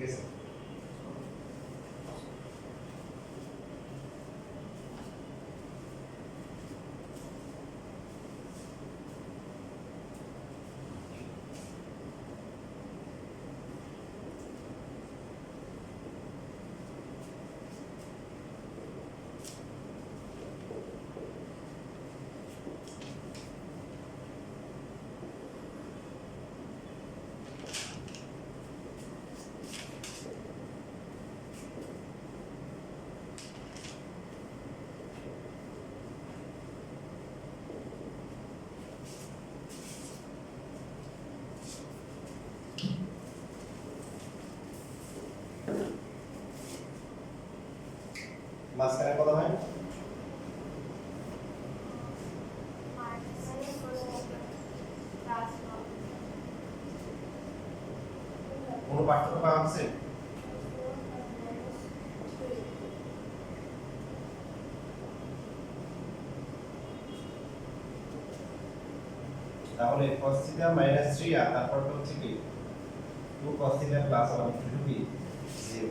আছে। মাঝখানে কত হয়? কোনো পার্থক্য পাওয়া যাচ্ছে? তাহলে cos θ - 3 আর তারপরটা হচ্ছে কি 2 cos θ + 1 = কি 0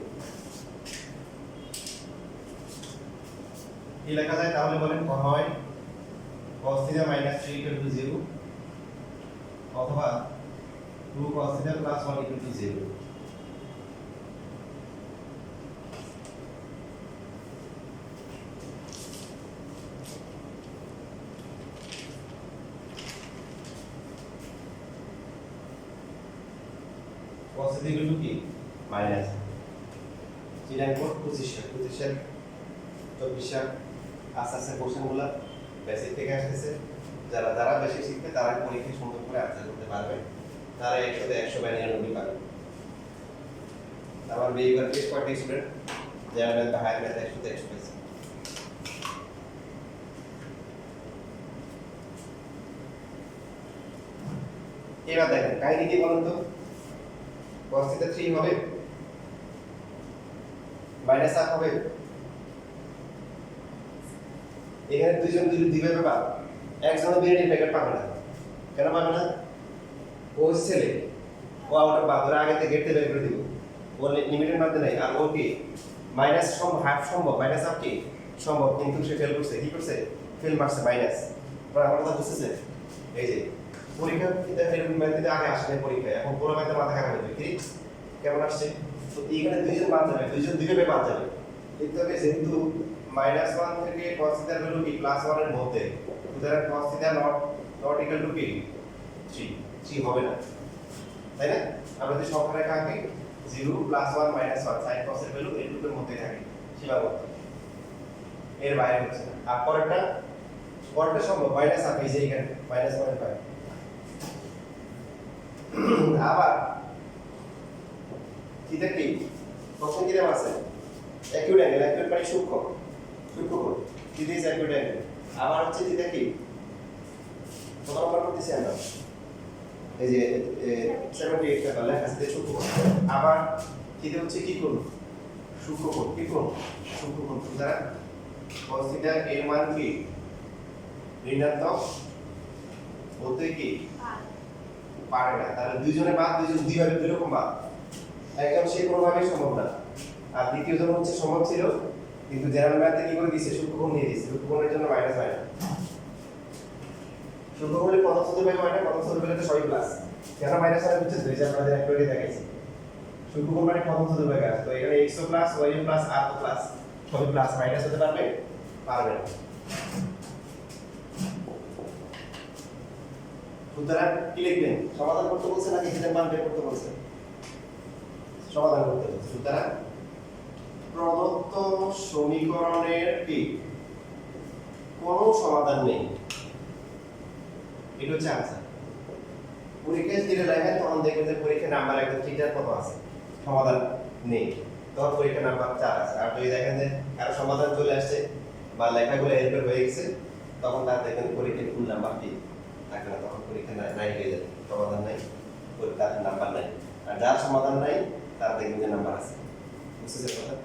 কি লেখা যায় তাহলে বলেন কোন হয় cos θ - 3 = 0 অথবা 2 cos θ + 1 = 0। cos θ = কি মাইনাস চিনাই কোড 25 24 আস্তে আস্তে কোশ্চেনগুলো বেসিক থেকে আসতেছে। যারা বেশি শিখবে তারা পরীক্ষায় সুন্দর করে আনসার করতে পারবে, তারা 100 তে 192 পাবে। আমার বিএবার বেশ কয়েকটি স্টুডেন্ট যারা ম্যাথ বা হায়ার ম্যাথ 100 তে 100 পেয়েছে। এবার দেখেন কাহিনী কি বলুন তো, cos θ 3 হবে মাইনাস হাফ হবে। এখানে দুইজন দিবে পাবে, একজন বিএডি প্যাকেট পাবে না। কেন পাবে না? ও ছেলে, ও আউট অফ বাদ আগে থেকে গেটে বের করে দিব, ও লিমিটের মধ্যে নাই। আর ও কি মাইনাস সম্ভব, হাফ সম্ভব, মাইনাস হাফ কি সম্ভব, কিন্তু সে ফেল করছে। কি করছে? ফেল মারছে মাইনাস। আপনারা আমার কথা বুঝতেছে? এই যে পরীক্ষা দিতে ফেল ম্যাথে আগে আসলে পরীক্ষা, এখন পুরো ম্যাথে মাথা খারাপ হয়ে যাবে। কি কেমন আসছে? তো এইখানে দুইজন বাদ যাবে, দুইজন দিবে বাদ যাবে। কিন্তু যেহেতু -1 থেকে cos θ এর ভ্যালু কি +1 এর মধ্যে, সুতরাং cos θ not equal to কি 3 হবে না, তাই না? আমরা যদি সংখ্যা রেখা আঁকি 0 +1 -1 sin cos এর ভ্যালু এই দুটোর মধ্যে থাকে সীমাবদ্ধ, এর বাইরে হচ্ছে না। আর পরেরটা সম্ভব মাইনাস হাফ, এই যে এখানে -1.5। আবার থিটা কি প্রশ্ন কি দেওয়া আছে? অ্যাকিউট অ্যাঙ্গেল, অ্যাকিউট মানে সূক্ষ্ম কোণ, থিটা ইজ অ্যাকিউট অ্যাঙ্গেল। আবার হচ্ছে থিটা কি কত নম্বর করতেছি আমরা, এই যে 78 টাকা লেখা আছে সূক্ষ্ম কোণ। আবার থিটা হচ্ছে কি কোণ? সূক্ষ্ম কোণ। কি কোণ? সূক্ষ্ম কোণ। সুতরাং cos θ এর মান কি ঋণাত্মক হতে কি পারে না। তাহলে দুইজনে বাদ, দুইজন দুইভাবে দুই রকম বাদ, একদম সে কোনোভাবেই সম্ভব না। আর দ্বিতীয় জন হচ্ছে সম্ভব ছিল, কিন্তু জেনারেল ম্যাথে কি করে দিয়েছে? সূক্ষ্মকোণ দিয়ে দিয়েছে। সূক্ষ্মকোণের জন্য মাইনাস হয় না। সূক্ষ্মকোণে প্রথম সূত্র পেলে হয় না, প্রথম সূত্র পেলে তো সবই প্লাস। কেন মাইনাস হয় বুঝছেন? এই যে আপনাদের একটু আগে দেখাইছি, সূক্ষ্মকোণ মানে প্রথম সূত্র পেলে আছে। তো এখানে x ও প্লাস y ও প্লাস r ও প্লাস, সবই প্লাস। মাইনাস হতে পারবে? পারবে না। সুতরাং কি লিখবেন? সমাধান করতে বলছে নাকি হিসাবের মান বের করতে বলছে? সমাধান করতে বলছে। সুতরাং প্রদত্ত সমীকরণের কি কোনো সমাধান নেই, এটা হচ্ছে আনসার। পরীক্ষায় যদি লেখেন তখন দেখবেন যে পরীক্ষার নাম্বার একদম ঠিকঠাক কত আছে, সমাধান নেই, তখন পরীক্ষার নাম্বার 4 আছে। আর যদি দেখেন যে কারো সমাধান চলে আসছে বা লেখাগুলো হেল্পের হয়ে গেছে, তখন তার দেখেন পরীক্ষার ফুল নাম্বার কি থাকে না, তখন পরীক্ষা নাই হয়ে যায়, সমাধান নাই, তার নাম্বার নাই। আর যার সমাধান নাই তার দেখবেন যে নাম্বার আছে। বুঝতেছেন কথা?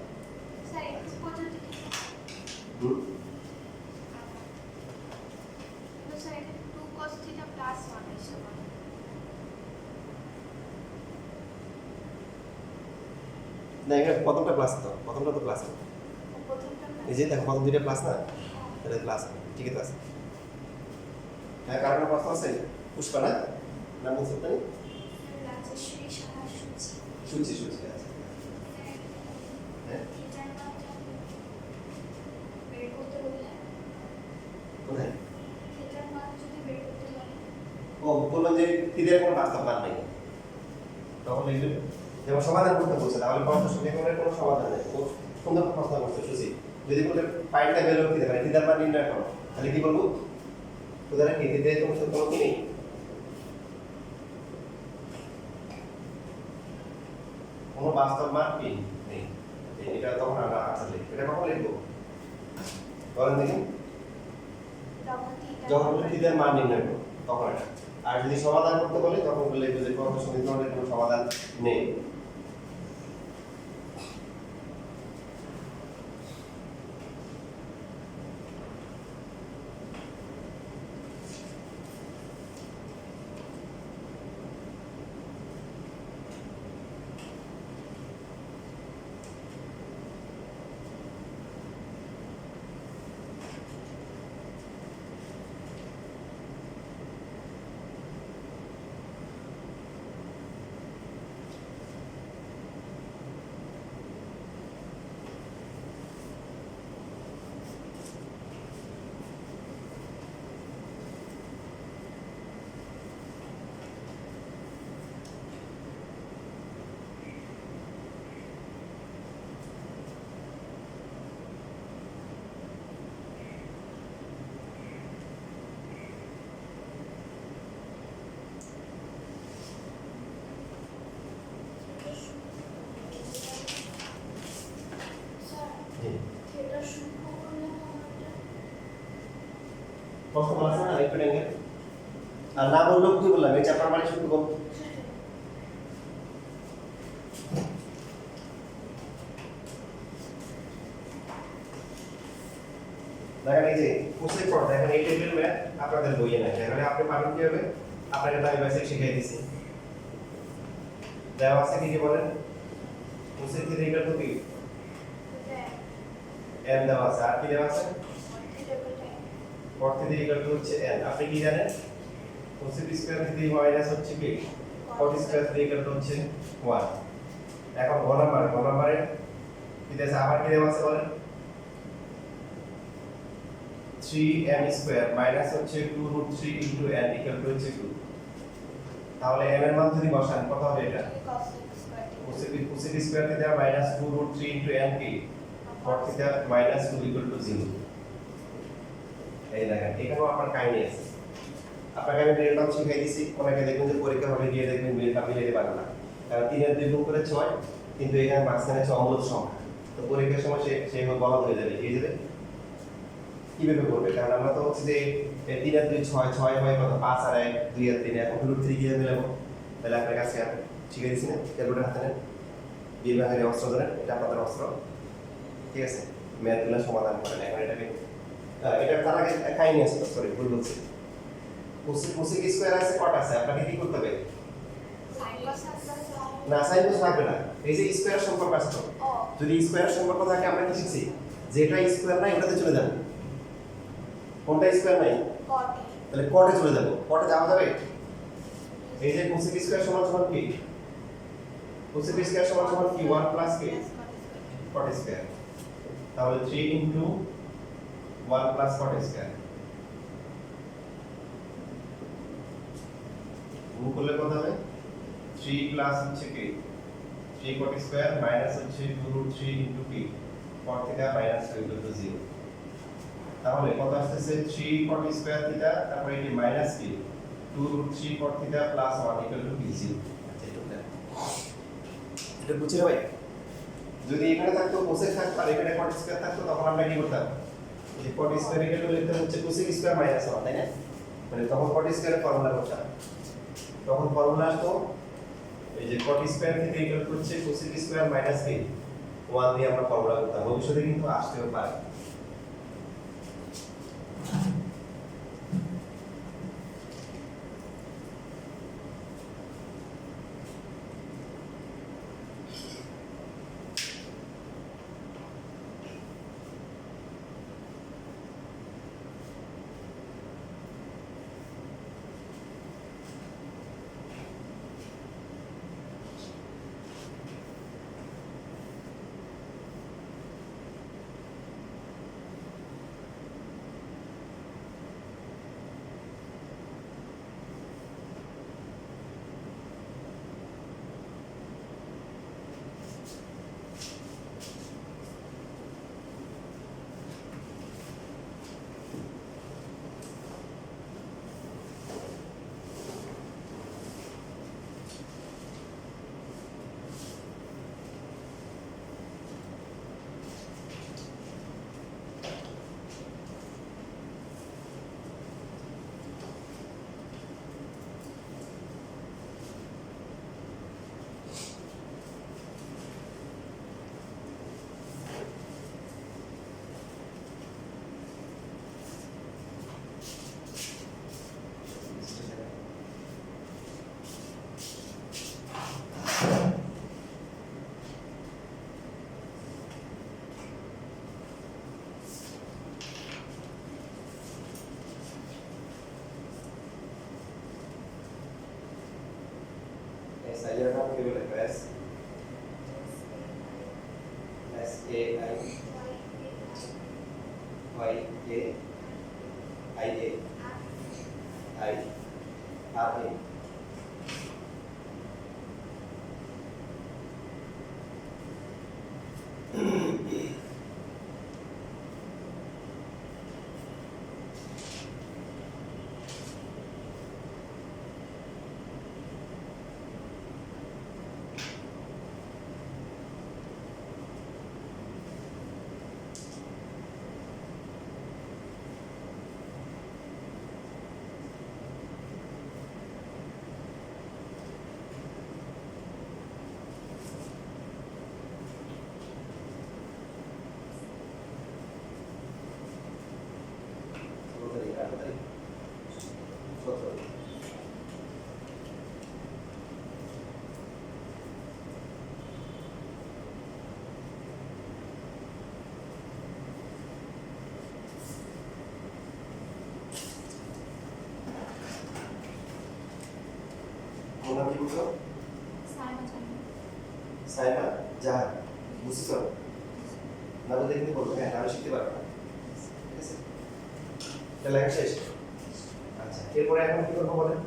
না এখানে প্রথমটা প্লাস তো, প্রথমটা তো প্লাস। এই যে দেখো প্রথম দুইটা প্লাস না, এটা প্লাস, ঠিক আছে। হ্যাঁ কারণ প্রশ্ন আছে পুষ্পা না, নাম বলছো তাই? রাজেশ্বরী সাহা সুচি। সুচি সুচি আছে। হ্যাঁ থিটার মান বের করতে বললে কোথায়? থিটার মান যদি বের করতে বলে, ও বললাম যে থিটার কোনো বাস্তব মান নেই, তখন লিখবে যেমন সমাধান করতে বলছে, তাহলে প্রশ্ন সমীকরণের কোনো সমাধান নেই। খুব সুন্দর প্রশ্ন করছে সুচি। যদি বলে পাইটা ভ্যালু দিতে পারে থিটার মান নির্ণয় করো, তাহলে কি বলবো? উদাহরণ কি দিতে কোনো সূত্র কি নেই, কোনো বাস্তব মান কি নেই, এটা তখন আমরা আনসার লিখব। এটা কখন লিখবো বলেন দেখি? যখন বলে থিটার মান নির্ণয় করো তখন এটা। আর যদি সমাধান করতে বলে তখন লিখবো যে প্রশ্ন সমীকরণের কোনো সমাধান নেই। প্রশ্ন আছে না রাইট অ্যাঙ্গেল, আর না বললেও কি বললাম এই চ্যাপ্টার মানে শুধু কম। দেখেন এই যে কোসেক পড়া, দেখেন এই টেবিল ম্যাথ আপনাদের বইয়ে নাই, এখানে আপনি পাবেন কি হবে? আপনাকে টাইম বেসিক শিখিয়ে দিয়েছি। দেওয়া আছে কি বলেন? কোসেক থিটা ইকুয়াল টু কি n দেওয়া আছে, আর কি দেওয়া আছে? cot থিটা ইকুয়াল টু হচ্ছে n। আপনি কি জানেন? কোসেক স্কয়ার থিটা মাইনাস হচ্ছে কি cot square theta equal to হচ্ছে 1। এখন ঘ নাম্বারে কি দেওয়া আছে, আবার কি দেওয়া আছে বলেন? 3n স্কয়ার মাইনাস হচ্ছে 2√3 ইনটু n ইকুয়াল টু হচ্ছে 2। তাহলে n এর মান যদি বসান কত হবে এটা? cosec square theta minus 2√3 into n কি cot theta minus 2 equal to 0। এই দেখেন এখানেও আপনার কাহিনী আছে। আপনাকে আমি রিলেটাম শিখিয়ে দিয়েছি, অনেকে দেখবেন যে পরীক্ষা হলে গিয়ে দেখবেন মিলটা মিলাতে পারে না, কারণ 3 এর 2 গুণ করে 6, কিন্তু এখানে মাঝখানে 6 অমূলত সংখ্যা, তো পরীক্ষার সময় সে বলা হয়ে যাবে এই যে কিভাবে করবে। কারণ আমরা তো হচ্ছে যে 3 আর 2 6, 6 হয় কত 5 আর 1 2 আর 3, এখন √3 কিভাবে মিলাবো? তাহলে আপনার কাছে শিখিয়ে দিয়েছি না, ক্যালকুলেটর হাতে নেন, বিয়ে ভাঙের অস্ত্র ধরেন, এটা আপনাদের অস্ত্র, ঠিক আছে? ম্যাথগুলো সমাধান করেন। এখন এটাকে এটা তার আগে কাহিনী আছে, সরি ভুল বলছি। কোসেক স্কয়ার আছে কট আছে, আপনাকে কি করতে হবে? না সাইন কোস লাগবে না, এই যে স্কয়ার সম্পর্ক আছে তো, যদি স্কয়ার সম্পর্ক থাকে আমরা কি শিখছি? যেটা স্কয়ার নাই ওটাতে চলে যাবে। কোনটা স্কয়ার নাই? কট। তাহলে কটে চলে যাব, কটে যাওয়া যাবে? এই যে কোসেক স্কয়ার সমান সমান কি? কোসেক স্কয়ার সমান সমান কি 1 প্লাস কি কট স্কয়ার। তাহলে 3 ইনটু 1 প্লাস কট স্কয়ার গুণ করলে কত হবে? 3 প্লাস হচ্ছে কি 3 cot স্কয়ার মাইনাস হচ্ছে 2√3 ইনটু কি cot theta minus 2 equal to 0। তাহলে কত আসছে? 3 cot স্কয়ার থিটা, তারপর এটি মাইনাস কি 2√3 cot theta plus 1 equal to 0। আচ্ছা এটা বুঝছেন ভাই? যদি এখানে থাকতো কোসেক থাকতো আর এখানে cot স্কয়ার থাকতো, তখন আমরা কি করতাম? এই cot স্কয়ার ইকুয়াল টু লিখতাম হচ্ছে কোসেক স্কয়ার মাইনাস 1, তাই না? মানে তখন cot স্কয়ারের ফর্মুলা করতাম, তখন ফর্মুলা আসতো এই যে cot square theta equal to হচ্ছে কোসেক স্কয়ার মাইনাস কি 1 দিয়ে আমরা ফর্মুলা করতাম। ভবিষ্যতে কিন্তু আসতেও পারে। সাইনের নাম কি বলে S S A I Y A I A I R A নাম কি বলছো? সাইমা জাহান বুঝছো না বলতে কিন্তু বলবো হ্যাঁ আমি শিখতে পারবো না ঠিক আছে তাহলে শেষ আচ্ছা এরপরে এখন কি করবো বলেন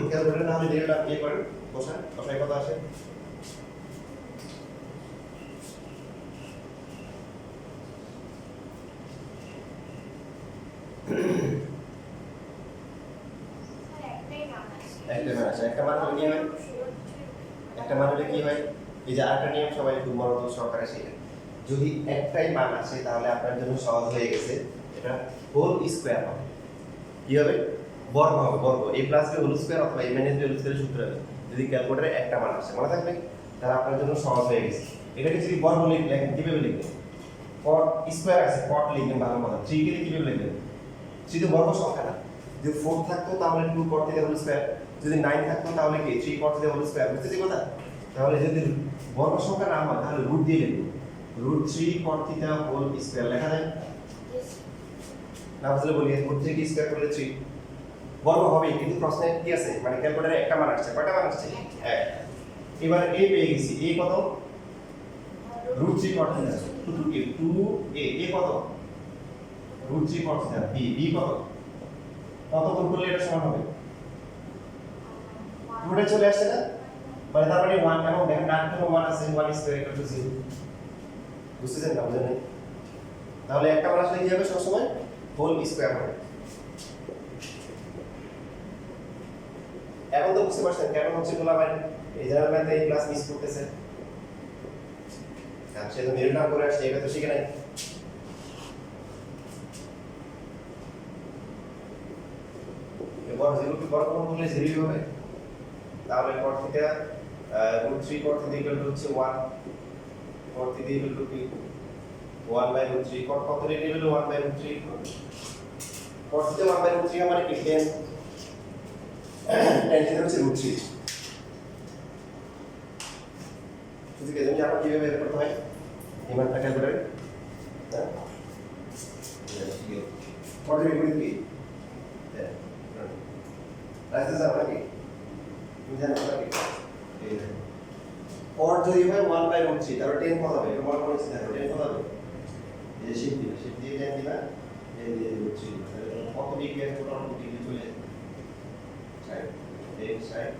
খেয়াল করেন না আমি দিলাম ইয়ে করেন বসায় কত আসে একটা মান হলে কি হয় একটা মান হলে কি হয় এই যে আরেকটা নিয়ম সবাই খুব মনোযোগ সহকারে শিখেন যদি একটাই মান আসে তাহলে আপনার জন্য সহজ হয়ে গেছে এটা হোল স্কয়ার হবে কি হবে বর্গ হবে বর্গ a plus b whole square অথবা a মাইনাস b হোল স্কয়ারের সূত্র হবে যদি ক্যালকুলেটরে একটা মান আসে মনে থাকবে তাহলে আপনার জন্য সহজ হয়ে গেছে এটাকে যদি বর্গ লিখলেন কিভাবে লিখবেন cot স্কয়ার আছে cot লিখবেন ভালো মতো 3 কে কিভাবে লিখবেন 3 তো বর্গ সংখ্যা না যদি 4 থাকতো তাহলে 2 cot থিটা হোল স্কয়ার যদি 9 থাকতো তাহলে কি 3 cot থিটা হোল স্কয়ার বুঝতে কথা তাহলে যদি বর্গ সংখ্যা না হয় তাহলে রুট দিয়ে লিখব root 3 cot theta whole square লেখা যায় না বুঝলে বলি রুট 3 কি স্কয়ার করলে 3 বর্গ হবে কিন্তু প্রশ্নে কি আছে মানে ক্যালকুলেটরে একটা মান আসছে কয়টা মান আসছে 1 এবার a পেয়ে গেছি a কত রুট 3 cot থিটা 2a কত রুট 3 cot থিটা b কত কত গুণ করলে এটা সমান হবে পুরোটা চলে আসছে না মানে তার মানে 1 এবং দেখেন ডান দিকে 1 আছে 1 স্কয়ার ইকুয়াল টু 0 বুঝতেছেন না বুঝেন তাহলে একটা মান আসলে কি হবে সব সময় হোল স্কয়ার হবে এখন তো বুঝতে পারছেন কেন হচ্ছে বলা মানে এই জেনারেল ম্যাথে এই ক্লাস মিস করতেছে সে তো মেরু নাম করে আসছে এটা তো শিখে নাই এবার 0 কে বড় কোন বললে 0 হবে তাহলে cot theta root 3 cot theta equal to হচ্ছে 1 cot থিটা ইকুয়াল টু কি 1 বাই root 3 cot কত রেট লেভেল 1 by root 3 cot theta 1 by root 3 মানে কি 10 থিটা হচ্ছে root 3 ঠিক আছে আমি আপনাকে কিভাবে বের করতে হয় এই মানটা ক্যালকুলেট হ্যাঁ cot এর ইকুয়াল কি রাইট আছে আপনাকে বুঝেন আপনাকে এই cot যদি হয় 1 বাই root 3 তাহলে 10 কত হবে এটা মনে করেছি দেখো 10 কত হবে এই যে শিফট দিয়ে 10 দিবা এই দিয়ে root 3 তাহলে কত ডিগ্রি আছে টোটাল ডিগ্রি চলে যাবে সাইড এই সাইড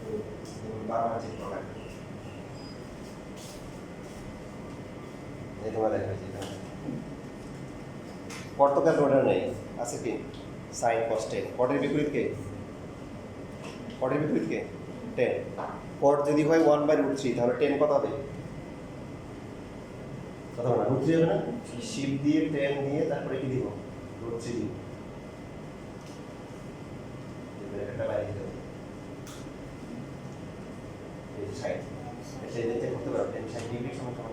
তো বারবার চেক করা এই তোমার দেখাচ্ছি cot তো ক্যালকুলেটর নেই আছে কি sin cos 10 cot এর বিপরীত কে cot এর বিপরীত কে 10 cot যদি হয় 1 বাই root 3 তাহলে 10 কত হবে কত হবে root 3 হবে না শিফট দিয়ে 10 দিয়ে তারপরে কি দিব root 3 দিব এটা বাইরে দাও এই সাইড এটা দিতে করতে পারো 10 সাইড ডিগ্রি সমান কত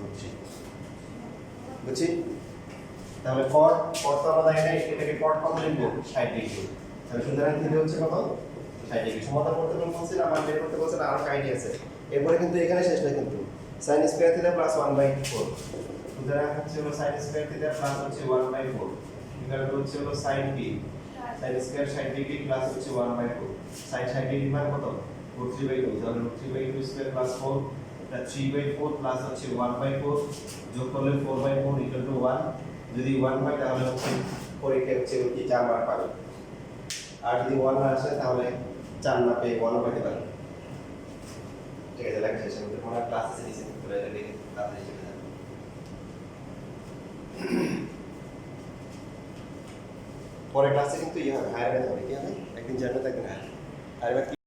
root 3 বুঝছি তাহলে cot তো আমরা জানি না এটাকে cot কত লিখবো 60 ডিগ্রি তাহলে সুতরাং থিটা হচ্ছে কত 60 ডিগ্রি সমাধান করতে বলছি না মান বের করতে বলছে না আরো আইডিয়া আছে এরপরে কিন্তু এখানে শেষ না কিন্তু sin স্কয়ার থিটা প্লাস 1/4 সুতরাং হচ্ছে হলো sin স্কয়ার থিটা প্লাস হচ্ছে 1/4 এখানে হচ্ছে হলো sin কি sin স্কয়ার 60 ডিগ্রি প্লাস হচ্ছে 1/4 sin 60 ডিগ্রি মানে কত √3/2 তাহলে √3/2 স্কয়ার প্লাস 4 এটা 3/4 প্লাস হচ্ছে 1/4 যোগ করলে 4/4 ইকুয়াল টু 1 যদি 1 হয় তাহলে হচ্ছে পরীক্ষায় হচ্ছে ওই কি 4 মার্ক পাবে আর যদি 1 না আসে তাহলে 4 না পেয়ে 1 পেতে পারে ঠিক আছে লেখা শেষ হবে তোমরা ক্লাসে নিচে করে এটা লিখে তাড়াতাড়ি চলে যাবে পরে ক্লাসে কিন্তু ইয়ে হবে হায়ার ম্যাথ হবে কি হবে একদিন জানবে থাকবে না হায়ার ম্যাথ